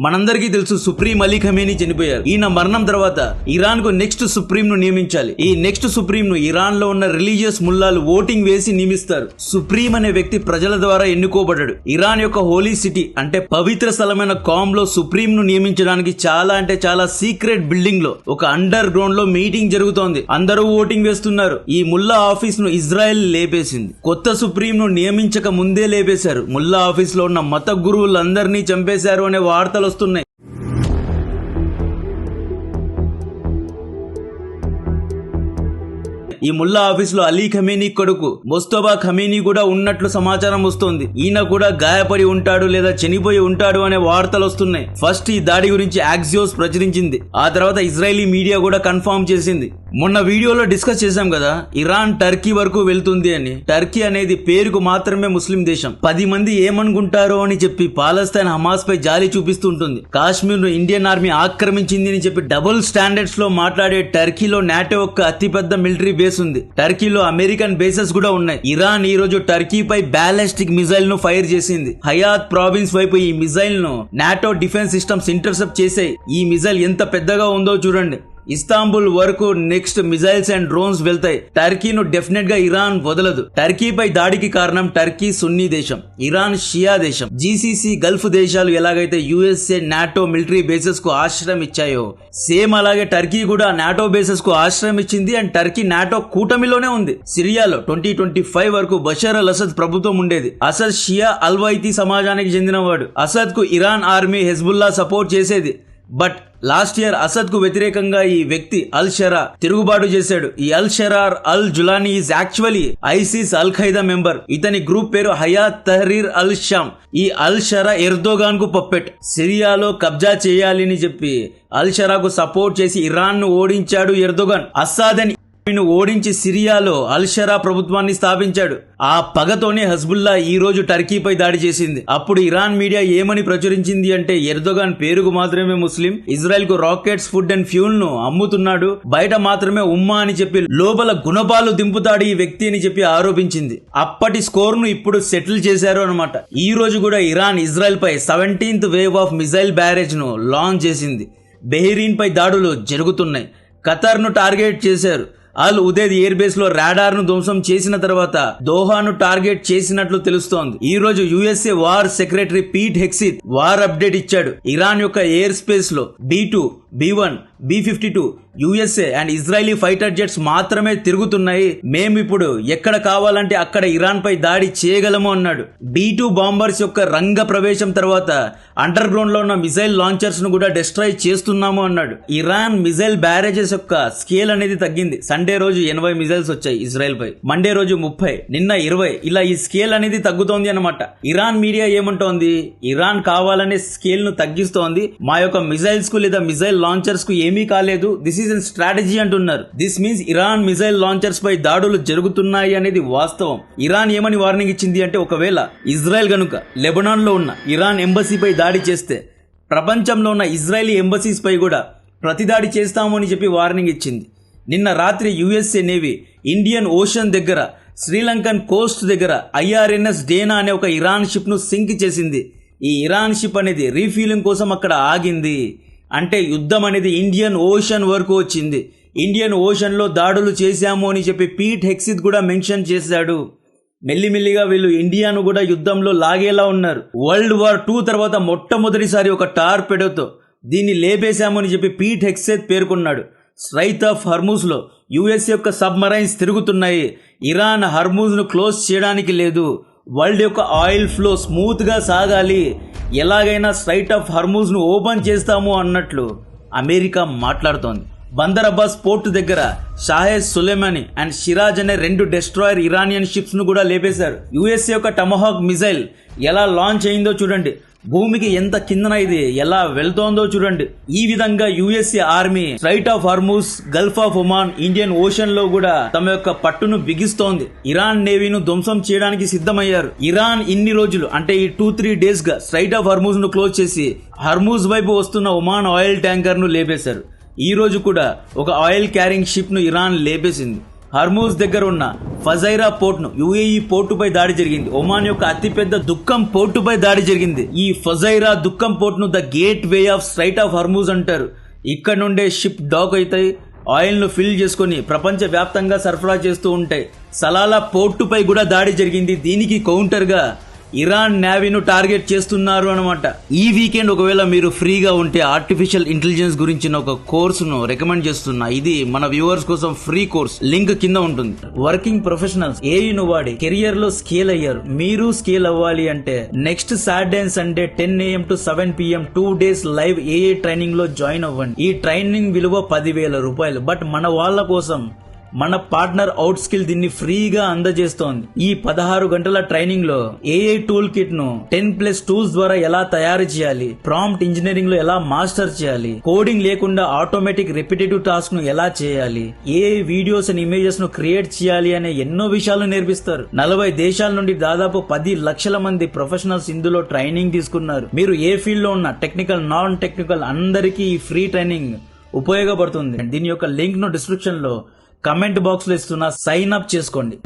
మనందరికీ తెలుసు supreme Ali Khamenei చనిపోయారు. ఈయన మరణం తర్వాత ఇరాన్ కు నెక్స్ట్ సుప్రీం ను నియమించాలి. ఈ నెక్స్ట్ సుప్రీం ను ఇరాన్ లో ఉన్న రిలీజియస్ ముల్లాలు ఓటింగ్ వేసి నియమిస్తారు. సుప్రీం అనే వ్యక్తి ప్రజల ద్వారా ఎన్నుకోబడ్డాడు. ఇరాన్ యొక్క హోలీ సిటీ అంటే పవిత్ర స్థలమైన కామ్ లో సుప్రీం ను నియమించడానికి చాలా సీక్రెట్ బిల్డింగ్ లో ఒక అండర్ గ్రౌండ్ లో మీటింగ్ జరుగుతోంది. అందరూ ఓటింగ్ వేస్తున్నారు. ఈ ముల్లా ఆఫీస్ ను ఇజ్రాయెల్ లేపేసింది. కొత్త సుప్రీం ను నియమించక ముందే లేపేశారు. ముల్లా ఆఫీస్ లో ఉన్న మత గురువులందరినీ చంపేశారు అనే వార్తలు వస్తున్నాయి. ఈ ముల్లా ఆఫీస్ లో అలీ ఖమేనీ కొడుకు ముస్తఫా ఖమేనీ కూడా ఉన్నట్లు సమాచారం వస్తోంది. ఈయన కూడా గాయపడి ఉంటాడు లేదా చనిపోయి ఉంటాడు అనే వార్తలు వస్తున్నాయి. ఫస్ట్ ఈ దాడి గురించి యాక్సియోస్ ప్రచురించింది. ఆ తర్వాత ఇజ్రాయలీ మీడియా కూడా కన్ఫర్మ్ చేసింది. మొన్న వీడియోలో డిస్కస్ చేశాం కదా, ఇరాన్ టర్కీ వరకు వెళ్తుంది అని. టర్కీ అనేది పేరుకు మాత్రమే ముస్లిం దేశం. 10 మంది ఏమనుకుంటారో అని చెప్పి పాలస్తీన్ హమాస్ పై జాలి చూపిస్తుంటుంది. కాశ్మీర్ ను ఇండియన్ ఆర్మీ ఆక్రమించింది అని చెప్పి డబుల్ స్టాండర్డ్స్ లో మాట్లాడే టర్కీలో నాటో యొక్క అతిపెద్ద మిలిటరీ బేస్ ఉంది. టర్కీలో అమెరికన్ బేసెస్ కూడా ఉన్నాయి. ఇరాన్ ఈ రోజు టర్కీపై బ్యాలిస్టిక్ మిసైల్ ను ఫైర్ చేసింది. హయాత్ ప్రావిన్స్ వైపు ఈ మిసైల్ ను నాటో డిఫెన్స్ సిస్టమ్స్ ఇంటర్సెప్ట్ చేశాయి. ఈ మిసైల్ ఎంత పెద్దగా ఉందో చూడండి. ఇస్తాంబుల్ వరకు నెక్స్ట్ మిసైల్స్ అండ్ డ్రోన్స్ వెళ్తాయి. టర్కీను డెఫినెట్ గా ఇరాన్ వదలదు. టర్కీపై దాడికి కారణం టర్కీ సున్నీ దేశం, ఇరాన్ షియా దేశం. జీసీసీ గల్ఫ్ దేశాలు ఎలాగైతే యుఎస్ఏ నాటో మిలిటరీ బేసెస్ కు ఆశ్రయం ఇచ్చాయో సేమ్ అలాగే టర్కీ కూడా నాటో బేసెస్ కు ఆశ్రయం ఇచ్చింది. అండ్ టర్కీ నాటో కూటమిలోనే ఉంది. సిరియాలో 2025 వరకు బషర్ అల్ అసద్ ప్రభుత్వం ఉండేది. అసద్ షియా అల్వైతీ సమాజానికి చెందినవాడు. అసద్ కు ఇరాన్ ఆర్మీ హెజ్బుల్లా సపోర్ట్ చేసేది. బట్ లాస్ట్ ఇయర్ అసద్ కు వ్యతిరేకంగా ఈ వ్యక్తి అల్ షరా తిరుగుబాటు చేశాడు. ఈ al Sharaa al Jolani is actually ISIS al Qaeda member. ఇతని గ్రూప్ పేరు హయాత్ తహరీర్ అల్ షామ్. ఈ అల్ షరా ఎర్దోగాన్ కు పప్పెట్. సిరియాలో కబ్జా చేయాలి అని చెప్పి అల్ షరాకు సపోర్ట్ చేసి ఇరాన్ ను ఓడించాడు ఎర్దోగాన్. అస్సాద్ అని ఓడించి సిరియాలో అల్ షరా ప్రభుత్వాన్ని స్థాపించాడు. ఆ పగతోనే హజ్బుల్లా ఈ రోజు టర్కీపై దాడి చేసింది. అప్పుడు ఇరాన్ మీడియా ఏమని ప్రచురించింది అంటే ఎర్దోగాన్ పేరుకు మాత్రమే ముస్లిం, ఇజ్రాయెల్ కు రాకెట్స్, ఫుడ్ అండ్ ఫ్యూల్ ను అమ్ముతున్నాడు, బయట మాత్రమే ఉమ్మా అని చెప్పి లోపల గుణపాలు దింపుతాడు ఈ వ్యక్తి అని చెప్పి ఆరోపించింది. అప్పటి స్కోర్ ను ఇప్పుడు సెటిల్ చేశారు అనమాట. ఈ రోజు కూడా ఇరాన్ ఇజ్రాయెల్ పై 17th wave of missile barrage ను లాంచ్ చేసింది. బెహ్రీన్ పై దాడులు జరుగుతున్నాయి. ఖతర్ ను టార్గెట్ చేశారు. అల్ ఉదేద్ ఎయిర్ బేస్ లో రాడార్ ను ధ్వంసం చేసిన తర్వాత దోహాను టార్గెట్ చేసినట్లు తెలుస్తోంది. ఈ రోజు USA war secretary Pete Hegseth war update ఇచ్చాడు. ఇరాన్ యొక్క ఎయిర్ స్పేస్ లో B-2, B-1, B-52 USA and Israeli fighter jets మాత్రమే తిరుగుతున్నాయి. మేమిప్పుడు ఎక్కడ కావాలంటే అక్కడ ఇరాన్ పై దాడి చేయగలము అన్నాడు. B-2 బాంబర్స్ యొక్క రంగ ప్రవేశం తర్వాత అండర్ గ్రౌండ్ లో ఉన్న మిసైల్ లాంచర్స్ ను కూడా డిస్ట్రాయ్ చేస్తున్నాము అన్నాడు. ఇరాన్ మిసైల్ బ్యారేజెస్ యొక్క స్కేల్ అనేది తగ్గింది. సండే రోజు 80 మిసైల్స్ వచ్చాయి ఇజ్రాయెల్ పై, మండే రోజు 30, నిన్న 20. ఇలా ఈ స్కేల్ అనేది తగ్గుతోంది అన్నమాట. ఇరాన్ మీడియా ఏమంటోంది, ఇరాన్ కావాలనే స్కేల్ ను తగ్గిస్తోంది. మా యొక్క మిసైల్స్ కు లేదా మిసైల్ లాంచర్స్ కు ఏమీ కాలేదు, దిస్ ఈజ్ ఎన్ స్ట్రాటజీ అంటున్నారు. This means Iran missile launchers పై దాడులు జరుగుతున్నాయి అనేది వాస్తవం. ఇరాన్ ఏమని వార్నింగ్ ఇచ్చింది అంటే ఒకవేళ ఇజ్రాయెల్ గనుక లెబనాన్ లో ఉన్న ఇరాన్ ఎంబసీపై దాడి చేస్తే ప్రపంచంలో ఉన్న ఇజ్రాయలీ ఎంబసీస్ పై కూడా ప్రతిదాడి చేస్తాము అని చెప్పి వార్నింగ్ ఇచ్చింది. నిన్న రాత్రి యుఎస్ఏ నేవీ ఇండియన్ ఓషన్ దగ్గర శ్రీలంకన్ కోస్ట్ దగ్గర IRNS డేనా అనే ఒక ఇరాన్ షిప్ ను సింక్ చేసింది. ఈ ఇరాన్ షిప్ అనేది రీఫ్యూలింగ్ కోసం అక్కడ ఆగింది. అంటే యుద్ధం అనేది ఇండియన్ ఓషన్ వరకు వచ్చింది. ఇండియన్ ఓషన్ లో దాడులు చేశాము అని చెప్పి పీట్ హెక్సిత్ కూడా మెన్షన్ చేశాడు. మెల్లిమెల్లిగా వీళ్ళు ఇండియాను కూడా యుద్ధంలో లాగేలా ఉన్నారు. వరల్డ్ వార్ 2 తర్వాత మొట్టమొదటిసారి ఒక టార్పెడోతో దీన్ని లేపేశాము అని చెప్పి పీట్ హెక్సిత్ పేర్కొన్నాడు. స్ట్రైట్ ఆఫ్ హర్మూజ్ లో యుఎస్ యొక్క సబ్మరైన్స్ తిరుగుతున్నాయి. ఇరాన్ హర్మూజ్ ను క్లోజ్ చేయడానికి లేదు. వరల్డ్ యొక్క ఆయిల్ ఫ్లో స్మూత్ గా సాగాలి, ఎలాగైనా స్ట్రైట్ ఆఫ్ హర్మూజ్ ను ఓపెన్ చేస్తాము అన్నట్లు అమెరికా మాట్లాడుతోంది. బందర్ అబ్బాస్ పోర్టు దగ్గర షాహెద్ సులేమానీ అండ్ షిరాజ్ అనే 2 డెస్ట్రాయర్ ఇరానియన్ షిప్స్ ను కూడా లేపేశారు. యుఎస్ఏ యొక్క టమహాక్ మిసైల్ ఎలా లాంచ్ అయిందో చూడండి. భూమికి ఎంత కిందన ఇది ఎలా వెళ్తోందో చూడండి. ఈ విధంగా USA army straight of Hormuz, Gulf of Oman, Indian ocean లో కూడా తమ యొక్క పట్టును బిగిస్తోంది. ఇరాన్ నేవీను ధ్వంసం చేయడానికి సిద్ధమయ్యారు. ఇరాన్ ఇన్ని రోజులు అంటే ఈ 2-3 డేస్ గా స్ట్రైట్ ఆఫ్ హర్మూజ్ ను క్లోజ్ చేసి హర్మూజ్ వైపు వస్తున్న ఒమాన్ ఆయిల్ ట్యాంకర్ ను లేపేశారు. ఈ రోజు కూడా ఒక ఆయిల్ క్యారింగ్ షిప్ ను ఇరాన్ లేపేసింది. హర్మూజ్ దగ్గర ఉన్న ఫజైరా పోర్టును యుఏఈ పోర్టుపై దాడి జరిగింది. ఒమాన్ యొక్క అతిపెద్ద దుఃఖం పోర్టుపై దాడి జరిగింది. ఈ ఫజైరా దుఃఖం పోర్టును the gate way of straight of Hormuz అంటారు. ఇక్కడ నుండే షిప్ డాక్ అవుతాయి, ఆయిల్ ను ఫిల్ చేసుకుని ప్రపంచ వ్యాప్తంగా సరఫరా చేస్తూ ఉంటాయి. సలాలా పోర్టుపై కూడా దాడి జరిగింది. దీనికి కౌంటర్ గా ఇరాన్ నేవీను టార్గెట్ చేస్తున్నారు అనమాట. ఈ వీకెండ్ ఒకవేళ మీరు ఫ్రీగా ఉంటే ఆర్టిఫిషియల్ ఇంటెలిజెన్స్ గురించిన ఒక కోర్సును రికమెండ్ చేస్తున్నా. ఇది మన వ్యూవర్స్ కోసం ఫ్రీ కోర్స్, లింక్ కింద ఉంటుంది. వర్కింగ్ ప్రొఫెషనల్స్ ఏఐను వాడి కెరియర్ లో స్కేల్ అయ్యారు. మీరు స్కేల్ అవ్వాలి అంటే next Saturday and Sunday 10 AM to 7 PM 2 days live AI training లో జాయిన్ అవ్వండి. ఈ ట్రైనింగ్ విలువ 10,000 రూపాయలు. బట్ మన వాళ్ళ కోసం మన పార్ట్నర్ అవుట్ స్కిల్ దీన్ని ఫ్రీగా అందజేస్తోంది. ఈ 16 గంటల ట్రైనింగ్ లో ఏఐ టూల్ కిట్ ను 10+ టూల్స్ ద్వారా ఎలా తయారు చేయాలి, ప్రాంప్ట్ ఇంజనీరింగ్ లో ఎలా మాస్టర్ చేయాలి, కోడింగ్ లేకుండా ఆటోమేటిక్ రిపిటేటివ్ టాస్క్ ను ఎలా చేయాలి, ఏఐ వీడియోస్ అండ్ ఇమేజెస్ ను క్రియేట్ చేయాలి అనే ఎన్నో విషయాలు నేర్పిస్తారు. 40 దేశాల నుండి దాదాపు 10 లక్షల మంది ప్రొఫెషనల్స్ ఇందులో ట్రైనింగ్ తీసుకున్నారు. మీరు ఏ ఫీల్డ్ లో ఉన్న టెక్నికల్, నాన్ టెక్నికల్ అందరికీ ఈ ఫ్రీ ట్రైనింగ్ ఉపయోగపడుతుంది. దీని యొక్క లింక్ ను డిస్క్రిప్షన్ లో కమెంట్ బాక్స్ లో ఇస్తున్నా, సైన్ అప్ చేసుకోండి.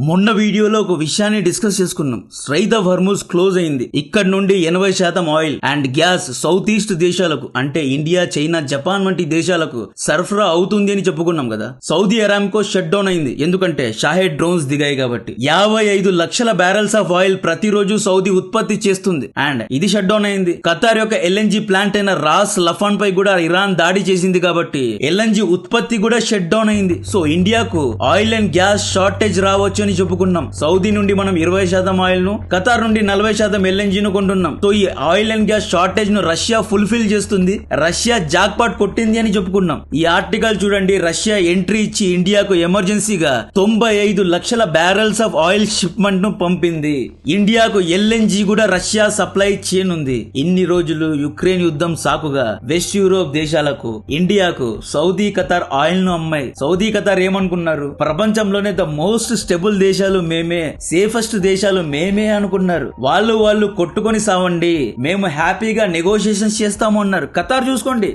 మొన్న వీడియోలో ఒక విషయాన్ని డిస్కస్ చేసుకున్నాం. స్ట్రైట్ ఆఫ్ హర్మూజ్ క్లోజ్ అయింది. ఇక్కడ నుండి 80% oil and gas south east దేశాలకు అంటే ఇండియా, చైనా, జపాన్ వంటి దేశాలకు సరఫరా అవుతుంది అని చెప్పుకున్నాం కదా. సౌదీ అరామ్కో షట్ డౌన్ అయింది. ఎందుకంటే షాహెడ్ డ్రోన్స్ దిగాయి కాబట్టి. 55 లక్షల బ్యారెల్స్ ఆఫ్ ఆయిల్ ప్రతిరోజు సౌదీ ఉత్పత్తి చేస్తుంది అండ్ ఇది షట్ డౌన్ అయింది. ఖతార్ యొక్క ఎల్ఎన్జీ ప్లాంట్ అయిన రాస్ లఫాన్ పై కూడా ఇరాన్ దాడి చేసింది కాబట్టి ఎల్ఎన్జీ ఉత్పత్తి కూడా షట్ డౌన్ అయింది. సో ఇండియాకు ఆయిల్ అండ్ గ్యాస్ షార్టేజ్ రావచ్చు అని చెప్పుకున్నాం. సౌదీ నుండి మనం 20% ఆయిల్ ను, ఖతార్ నుండి 40% ఎల్ఎన్జీ ను కొంటున్నాం. సో ఈ ఆయిల్ అండ్ గ్యాస్ షార్టేజ్ ను రష్యా ఫుల్ఫిల్ చేస్తుంది. రష్యా జాక్పాట్ కొట్టింది అని చెప్పుకున్నాం. ఈ ఆర్టికల్ చూడండి. రష్యా ఎంట్రీ ఇచ్చి ఇండియాకు ఎమర్జెన్సీగా 95 లక్షల బ్యారెల్స్ ఆఫ్ ఆయిల్ షిప్మెంట్ ను పంపింది. ఇండియాకు ఎల్ఎన్జీ కూడా రష్యా సప్లై చేయనుంది. ఇన్ని రోజులు యుక్రెయిన్ యుద్ధం సాకుగా వెస్ట్ యూరోప్ దేశాలకు, ఇండియాకు సౌదీ, ఖతార్ ఆయిల్ ను అమ్మాయి. సౌదీ, ఖతార్ ఏమనుకున్నారు? ప్రపంచంలోనే ద మోస్ట్ స్టెబుల్ దేశాలు మేమే, సేఫెస్ట్ దేశాలు మేమే అనుకున్నారు. వాళ్ళు కొట్టుకొని సావండి, మేము హ్యాపీగా నెగోషియేషన్స్ చేస్తాము అన్నారు. ఖతార్ చూసుకోండి,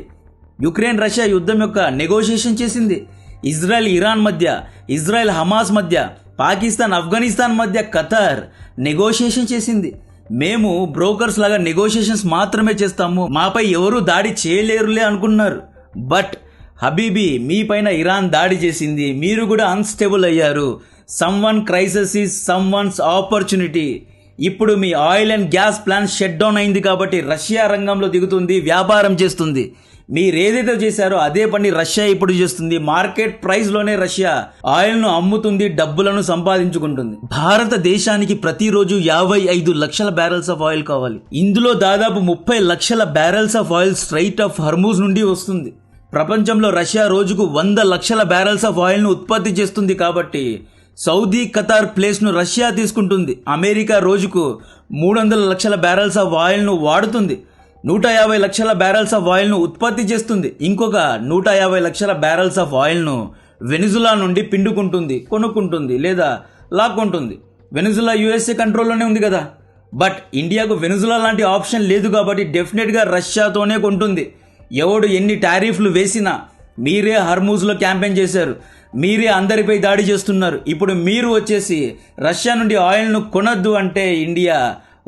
యుక్రెయిన్ రష్యా యుద్ధం యొక్క నెగోషియేషన్ చేసింది. ఇజ్రాయెల్ ఇరాన్ మధ్య, ఇజ్రాయెల్ హమాస్ మధ్య, పాకిస్తాన్ ఆఫ్ఘనిస్తాన్ మధ్య ఖతార్ నెగోషియేషన్ చేసింది. మేము బ్రోకర్స్ లాగా నెగోషియేషన్స్ మాత్రమే చేస్తాము, మాపై ఎవరు దాడి చేయలేరులే అనుకున్నారు. బట్ హబీబీ, మీ పైన ఇరాన్ దాడి చేసింది, మీరు కూడా అన్స్టేబుల్ అయ్యారు. Someone crisis is someone's opportunity. ఇప్పుడు మీ oil and gas plant shut down అయింది కాబట్టి రష్యా రంగంలో దిగుతుంది, వ్యాపారం చేస్తుంది. మీరు ఏదైతే చేశారో అదే పని రష్యా ఇప్పుడు చేస్తుంది. మార్కెట్ ప్రైస్ లోనే రష్యా ఆయిల్ ను అమ్ముతుంది, డబ్బులను సంపాదించుకుంటుంది. భారతదేశానికి ప్రతిరోజు 55 లక్షల బ్యారెల్స్ ఆఫ్ ఆయిల్ కావాలి. ఇందులో దాదాపు 30 లక్షల barrels of oil straight of Hormuz నుండి వస్తుంది. ప్రపంచంలో రష్యా రోజుకు 100 లక్షల బ్యారెల్స్ ఆఫ్ ఆయిల్ ను ఉత్పత్తి చేస్తుంది కాబట్టి సౌదీ, ఖతార్ ప్లేస్ ను రష్యా తీసుకుంటుంది. అమెరికా రోజుకు 300 లక్షల బ్యారెల్స్ ఆఫ్ ఆయిల్ ను వాడుతుంది. 150 లక్షల బ్యారెల్స్ ఆఫ్ ఆయిల్ ను ఉత్పత్తి చేస్తుంది. ఇంకొక 150 లక్షల బ్యారెల్స్ ఆఫ్ ఆయిల్ ను వెనిజులా నుండి పిండుకుంటుంది, కొనుక్కుంటుంది లేదా లాక్కుంటుంది. వెనిజులా యుఎస్ఏ కంట్రోల్లోనే ఉంది కదా. బట్ ఇండియాకు వెనిజులా లాంటి ఆప్షన్ లేదు కాబట్టి డెఫినెట్ గా రష్యాతోనే కొంటుంది. ఎవడు ఎన్ని టారిఫ్లు వేసినా మీరే హర్మూజ్లో క్యాంపెయిన్ చేశారు, మీరే అందరిపై దాడి చేస్తున్నారు. ఇప్పుడు మీరు వచ్చేసి రష్యా నుండి ఆయిల్ను కొనద్దు అంటే ఇండియా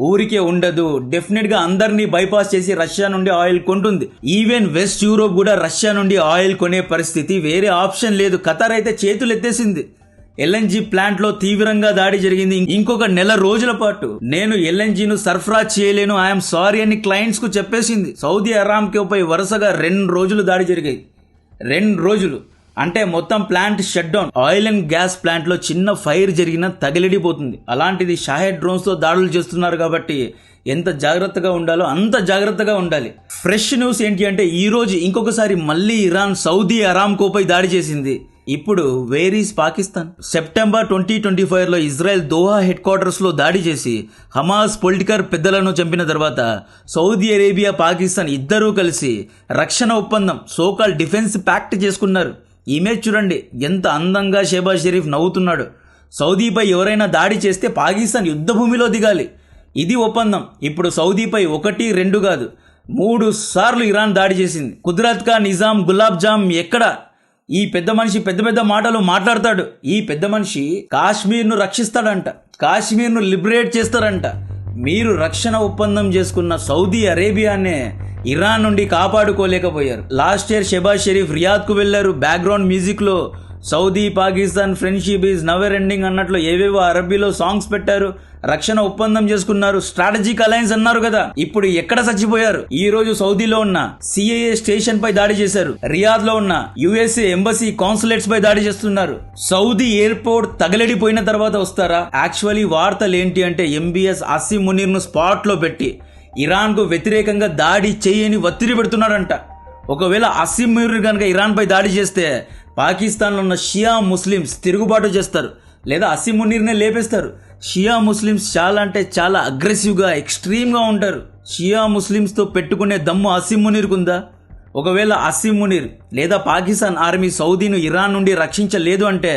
ఊరికే ఉండదు. డెఫినెట్ గా అందరినీ బైపాస్ చేసి రష్యా నుండి ఆయిల్ కొంటుంది. ఈవెన్ వెస్ట్ యూరోప్ కూడా రష్యా నుండి ఆయిల్ కొనే పరిస్థితి, వేరే ఆప్షన్ లేదు. ఖతార్ అయితే చేతులు ఎత్తేసింది. ఎల్ఎన్జీ ప్లాంట్ లో తీవ్రంగా దాడి జరిగింది. ఇంకొక నెల రోజుల పాటు నేను ఎల్ఎన్జీను సరఫరా చేయలేను, ఐఎమ్ సారీ అని క్లయింట్స్ కు చెప్పేసింది. సౌదీ అరామ్కోపై వరుసగా 2 రోజులు దాడి జరిగాయి. 2 రోజులు అంటే మొత్తం plant shut down. Oil and gas plant లో చిన్న ఫైర్ జరిగినా తగిలిడిపోతుంది. అలాంటిది షాహెడ్ డ్రోన్స్ తో దాడులు చేస్తున్నారు కాబట్టి ఎంత జాగ్రత్తగా ఉండాలో అంత జాగ్రత్తగా ఉండాలి. ఫ్రెష్ న్యూస్ ఏంటి అంటే ఈ రోజు ఇంకొకసారి మళ్ళీ ఇరాన్ సౌదీ అరామ్కోపై దాడి చేసింది. ఇప్పుడు వేర్ ఈస్ పాకిస్తాన్? సెప్టెంబర్ 2025 లో ఇజ్రాయెల్ దోహా హెడ్ క్వార్టర్స్ లో దాడి చేసి హమాస్ పొలిటికల్ పెద్దలను చంపిన తర్వాత సౌదీ అరేబియా, పాకిస్తాన్ ఇద్దరూ కలిసి రక్షణ ఒప్పందం, సోకాల్ డిఫెన్స్ ప్యాక్ట్ చేసుకున్నారు. ఇమేజ్ చూడండి, ఎంత అందంగా షెహబాజ్ షరీఫ్ నవ్వుతున్నాడు. సౌదీపై ఎవరైనా దాడి చేస్తే పాకిస్తాన్ యుద్ధ భూమిలో దిగాలి, ఇది ఒప్పందం. ఇప్పుడు సౌదీపై 1, 2 కాదు 3 సార్లు ఇరాన్ దాడి చేసింది. కుదరత్ కా నిజాం గులాబ్ జామ్ ఎక్కడ? ఈ పెద్ద మనిషి పెద్ద పెద్ద మాటలు మాట్లాడతాడు. ఈ పెద్ద మనిషి కాశ్మీర్ను రక్షిస్తాడంట, కాశ్మీర్ను లిబరేట్ చేస్తారంట. మీరు రక్షణ ఒప్పందం చేసుకున్న సౌదీ అరేబియానే ఇరాన్ నుండి కాపాడుకోలేకపోయారు. లాస్ట్ ఇయర్ షెబాజ్ షరీఫ్ రియాద్కు వెళ్లారు. బ్యాక్గ్రౌండ్ మ్యూజిక్ లో Saudi Pakistan friendship is never ending అన్నట్లు ఏవేవో అరబీలో సాంగ్స్ పెట్టారు. రక్షణ ఒప్పందం చేసుకున్నారు, స్ట్రాటజిక్ అలయన్స్ అన్నారు కదా. ఇప్పుడు ఎక్కడ చచ్చిపోయారు? ఈ రోజు సౌదీలో ఉన్న సిఐఏ స్టేషన్ పై దాడి చేశారు. రియాద్ లో ఉన్న యుఎస్ఏ ఎంబసీ కాన్సులేట్స్ పై దాడి చేస్తున్నారు. సౌదీ ఎయిర్పోర్ట్ తగలడిపోయిన తర్వాత వస్తారా? యాక్చువల్లీ వార్తలు ఏంటి అంటే ఎంబీఎస్ అసీం మునీర్ ను స్పాట్ లో పెట్టి ఇరాన్ కు వ్యతిరేకంగా దాడి చేయని ఒత్తిడి పెడుతున్నాడంట. ఒకవేళ అసీం మునీర్ కనుక ఇరాన్ పై దాడి చేస్తే పాకిస్తాన్లో ఉన్న షియా ముస్లిమ్స్ తిరుగుబాటు చేస్తారు, లేదా అసీం మునీర్నే లేపేస్తారు. షియా ముస్లిమ్స్ చాలా అంటే చాలా అగ్రెసివ్గా ఎక్స్ట్రీమ్గా ఉంటారు. షియా ముస్లిమ్స్తో పెట్టుకునే దమ్ము అసీం మునీర్కు ఉందా? ఒకవేళ అసీం మునీర్ లేదా పాకిస్తాన్ ఆర్మీ సౌదీను ఇరాన్ నుండి రక్షించలేదు అంటే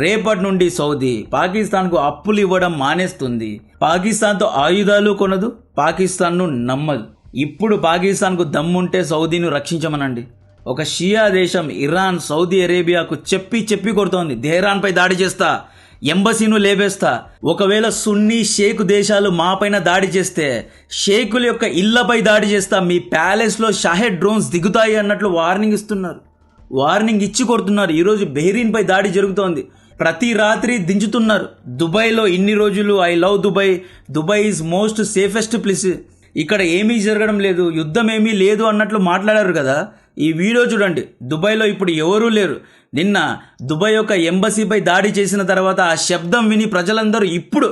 రేపటి నుండి సౌదీ పాకిస్తాన్కు అప్పులు ఇవ్వడం మానేస్తుంది. పాకిస్తాన్తో ఆయుధాలు కొనదు, పాకిస్తాన్ను నమ్మదు. ఇప్పుడు పాకిస్తాన్కు దమ్ముంటే సౌదీను రక్షించమనండి. ఒక షియా దేశం ఇరాన్ సౌదీ అరేబియాకు చెప్పి కొడుతోంది, తెహరాన్ పై దాడి చేస్తా, ఎంబసీను లేపేస్తా. ఒకవేళ సున్నీ షేక్ దేశాలు మాపైన దాడి చేస్తే షేకుల యొక్క ఇళ్లపై దాడి చేస్తా, మీ ప్యాలెస్ లో షాహెడ్ డ్రోన్స్ దిగుతాయి అన్నట్లు వార్నింగ్ ఇస్తున్నారు. వార్నింగ్ ఇచ్చి కొడుతున్నారు. ఈరోజు బెహ్రీన్ పై దాడి జరుగుతోంది, ప్రతి రాత్రి దించుతున్నారు. దుబాయ్లో ఇన్ని రోజులు I love Dubai, Dubai is most safest place, ఇక్కడ ఏమీ జరగడం లేదు, యుద్ధం ఏమీ లేదు అన్నట్లు మాట్లాడారు కదా. ఈ వీడియో చూడండి. దుబాయ్లో ఇప్పుడు ఎవరూ లేరు. నిన్న దుబాయ్ యొక్క ఎంబసీపై దాడి చేసిన తర్వాత ఆ శబ్దం విని ప్రజలందరూ ఇప్పుడు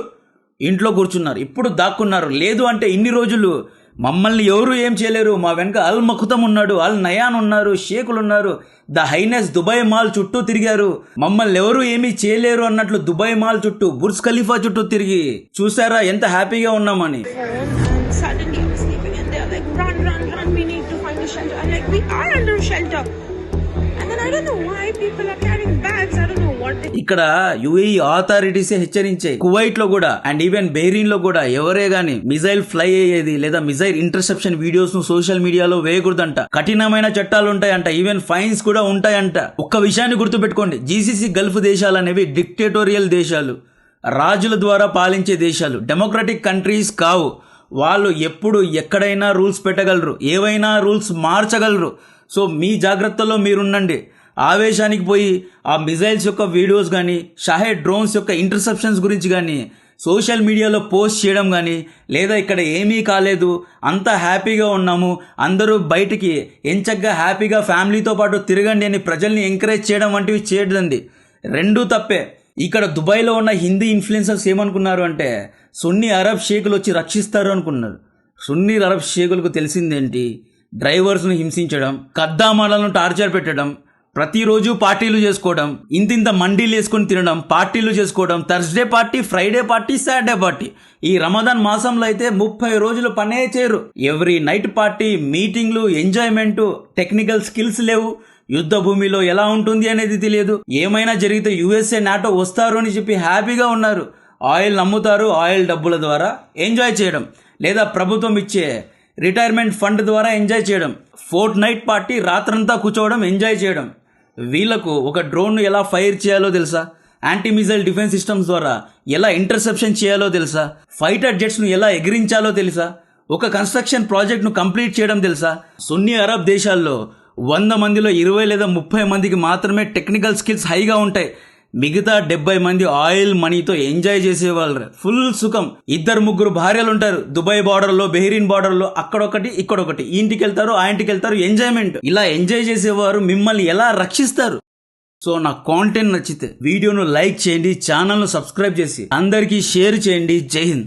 ఇంట్లో కూర్చున్నారు, ఇప్పుడు దాక్కున్నారు. లేదు అంటే ఇన్ని రోజులు మమ్మల్ని ఎవరు ఏం చేయలేరు, మా వెనక అల్ మఖుతం ఉన్నాడు, అల్ నయాన్ ఉన్నారు, షేకులు ఉన్నారు, ద హైనెస్ దుబాయ్ మాల్ చుట్టూ తిరిగారు, మమ్మల్ని ఎవరు ఏమీ చేయలేరు అన్నట్లు దుబాయ్ మాల్ చుట్టూ బుర్జ్ ఖలీఫా చుట్టూ తిరిగి చూసారా ఎంత హ్యాపీగా ఉన్నామని. Shelter. I'm like, we are under shelter. And then I don't know why people are carrying bags. I don't know what they... ఇక్కడ యుఏఈ అథారిటీసే హెచ్చరించాయి. కువైట్ లో కూడా అండ్ ఈవెన్ బెహ్రీన్ లో కూడా ఎవరే గాని మిజైల్ ఫ్లై అయ్యేది లేదా మిజైల్ ఇంటర్సెప్షన్ వీడియోస్ ను సోషల్ మీడియాలో వేయకూడదంట. కఠినమైన చట్టాలు ఉంటాయంట, ఈవెన్ ఫైన్స్ కూడా ఉంటాయంట. ఒక్క విషయాన్ని గుర్తుపెట్టుకోండి, జీసీసీ గల్ఫ్ దేశాలు అనేవి డిక్టేటోరియల్ దేశాలు, రాజుల ద్వారా పాలించే దేశాలు, డెమోక్రటిక్ కంట్రీస్ కావు. వాళ్ళు ఎప్పుడు ఎక్కడైనా రూల్స్ పెట్టగలరు, ఏవైనా రూల్స్ మార్చగలరు. సో మీ జాగ్రత్తలో మీరుండండి. ఆవేశానికి పోయి ఆ మిజైల్స్ యొక్క వీడియోస్ కానీ షాహెడ్ డ్రోన్స్ యొక్క ఇంటర్సెప్షన్స్ గురించి కానీ సోషల్ మీడియాలో పోస్ట్ చేయడం కానీ, లేదా ఇక్కడ ఏమీ కాలేదు అంతా హ్యాపీగా ఉన్నాము అందరూ బయటికి ఎంచక్గా హ్యాపీగా ఫ్యామిలీతో పాటు తిరగండి అని ప్రజల్ని ఎంకరేజ్ చేయడం వంటివి చేయడండి. రెండూ తప్పే. ఇక్కడ దుబాయ్లో ఉన్న హిందీ ఇన్ఫ్లుయెన్సర్స్ ఏమనుకున్నారు అంటే సున్నీ అరబ్ షేకులు వచ్చి రక్షిస్తారు అనుకున్నారు. సున్నీ అరబ్ షేకులకు తెలిసిందేంటి? డ్రైవర్స్ను హింసించడం, కద్దామాలను టార్చర్ పెట్టడం, ప్రతిరోజు పార్టీలు చేసుకోవడం, ఇంతింత మండీలు వేసుకొని తినడం, పార్టీలు చేసుకోవడం, Thursday party, Friday party, Saturday party. ఈ రమదాన్ మాసంలో అయితే 30 రోజులు పనే చేయరు. ఎవ్రీ నైట్ పార్టీ, మీటింగ్లు, ఎంజాయ్మెంట్, టెక్నికల్ స్కిల్స్ లేవు. యుద్ధ భూమిలో ఎలా ఉంటుంది అనేది తెలియదు. ఏమైనా జరిగితే యుఎస్ఏ నాటో వస్తారు అని చెప్పి హ్యాపీగా ఉన్నారు. ఆయిల్ నమ్ముతారు, ఆయిల్ డబ్బుల ద్వారా ఎంజాయ్ చేయడం, లేదా ప్రభుత్వం ఇచ్చే రిటైర్మెంట్ ఫండ్ ద్వారా ఎంజాయ్ చేయడం, ఫోర్ట్ నైట్ పార్టీ, రాత్రంతా కూర్చోవడం, ఎంజాయ్ చేయడం. వీళ్లకు ఒక డ్రోన్ను ఎలా ఫైర్ చేయాలో తెలుసా? యాంటీ మిజైల్ డిఫెన్స్ సిస్టమ్స్ ద్వారా ఎలా ఇంటర్సెప్షన్ చేయాలో తెలుసా? ఫైటర్ జెట్స్ను ఎలా ఎగిరించాలో తెలుసా? ఒక కన్స్ట్రక్షన్ ప్రాజెక్ట్ను కంప్లీట్ చేయడం తెలుసా? సున్నీ అరబ్ దేశాల్లో 100 మందిలో 20 లేదా 30 మందికి మాత్రమే టెక్నికల్ స్కిల్స్ హైగా ఉంటాయి. మిగతా 70 మంది ఆయిల్ మనీతో ఎంజాయ్ చేసేవాళ్ళు. ఫుల్ సుఖం. 2-3 భార్యలు ఉంటారు దుబాయ్ బార్డర్లో, బెహ్రీన్ బార్డర్లో, అక్కడొకటి ఇక్కడొకటి, ఈ ఇంటికి వెళ్తారు ఆ ఇంటికి వెళ్తారు, ఎంజాయ్మెంట్. ఇలా ఎంజాయ్ చేసేవారు మిమ్మల్ని ఎలా రక్షిస్తారు? సో నా కాంటెంట్ నచ్చితే వీడియోను లైక్ చేయండి, ఛానల్ను సబ్స్క్రైబ్ చేసి అందరికీ షేర్ చేయండి. జై హింద్.